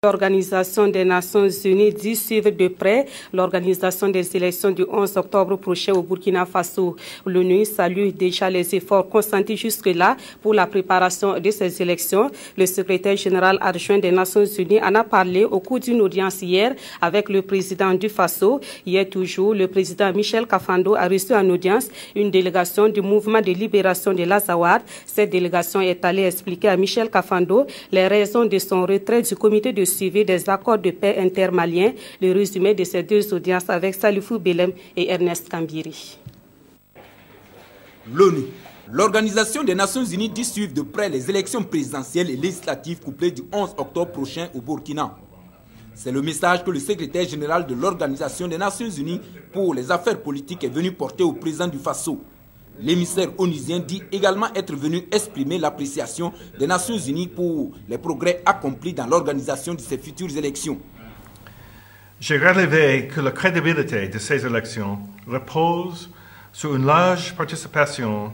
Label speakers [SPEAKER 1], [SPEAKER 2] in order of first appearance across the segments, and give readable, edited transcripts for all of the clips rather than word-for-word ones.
[SPEAKER 1] L'Organisation des Nations Unies dit suivre de près l'organisation des élections du 11 octobre prochain au Burkina Faso. L'ONU salue déjà les efforts consentis jusque-là pour la préparation de ces élections. Le secrétaire général adjoint des Nations Unies en a parlé au cours d'une audience hier avec le président du Faso. Hier toujours, le président Michel Kafando a reçu en audience une délégation du mouvement de libération de l'Azawad. Cette délégation est allée expliquer à Michel Kafando les raisons de son retrait du comité de suivi des accords de paix intermaliens. Le résumé de ces deux audiences avec Salifou Belem et Ernest Kambiri.
[SPEAKER 2] L'ONU, l'Organisation des Nations Unies, dit suivre de près les élections présidentielles et législatives couplées du 11 octobre prochain au Burkina. C'est le message que le secrétaire général de l'Organisation des Nations Unies pour les affaires politiques est venu porter au président du Faso. L'émissaire onusien dit également être venu exprimer l'appréciation des Nations Unies pour les progrès accomplis dans l'organisation de ces futures élections.
[SPEAKER 3] J'ai relevé que la crédibilité de ces élections repose sur une large participation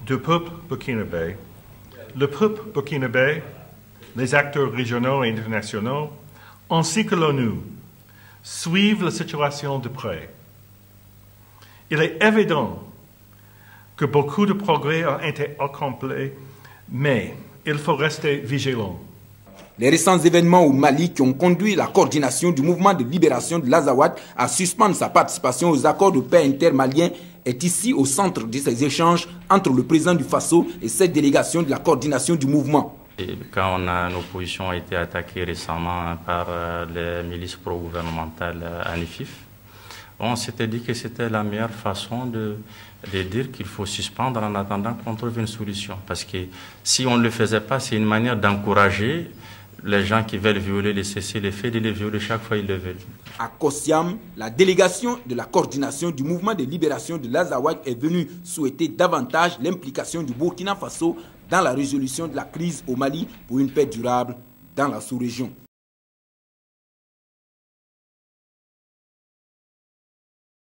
[SPEAKER 3] du peuple burkinabé. Le peuple burkinabé, les acteurs régionaux et internationaux, ainsi que l'ONU, suivent la situation de près. Il est évident que beaucoup de progrès ont été accomplis, mais il faut rester vigilant.
[SPEAKER 2] Les récents événements au Mali qui ont conduit la coordination du mouvement de libération de l'Azawad à suspendre sa participation aux accords de paix intermaliens est ici au centre de ces échanges entre le président du Faso et cette délégation de la coordination du mouvement.
[SPEAKER 4] Et quand nos positions ont été attaquées récemment par les milices pro-gouvernementales à Nifif, on s'était dit que c'était la meilleure façon de dire qu'il faut suspendre en attendant qu'on trouve une solution. Parce que si on ne le faisait pas, c'est une manière d'encourager les gens qui veulent violer les cessez-le-feu, de les violer chaque fois qu'ils le veulent.
[SPEAKER 2] À Kossiam, la délégation de la coordination du mouvement de libération de l'Azawad est venue souhaiter davantage l'implication du Burkina Faso dans la résolution de la crise au Mali pour une paix durable dans la sous-région.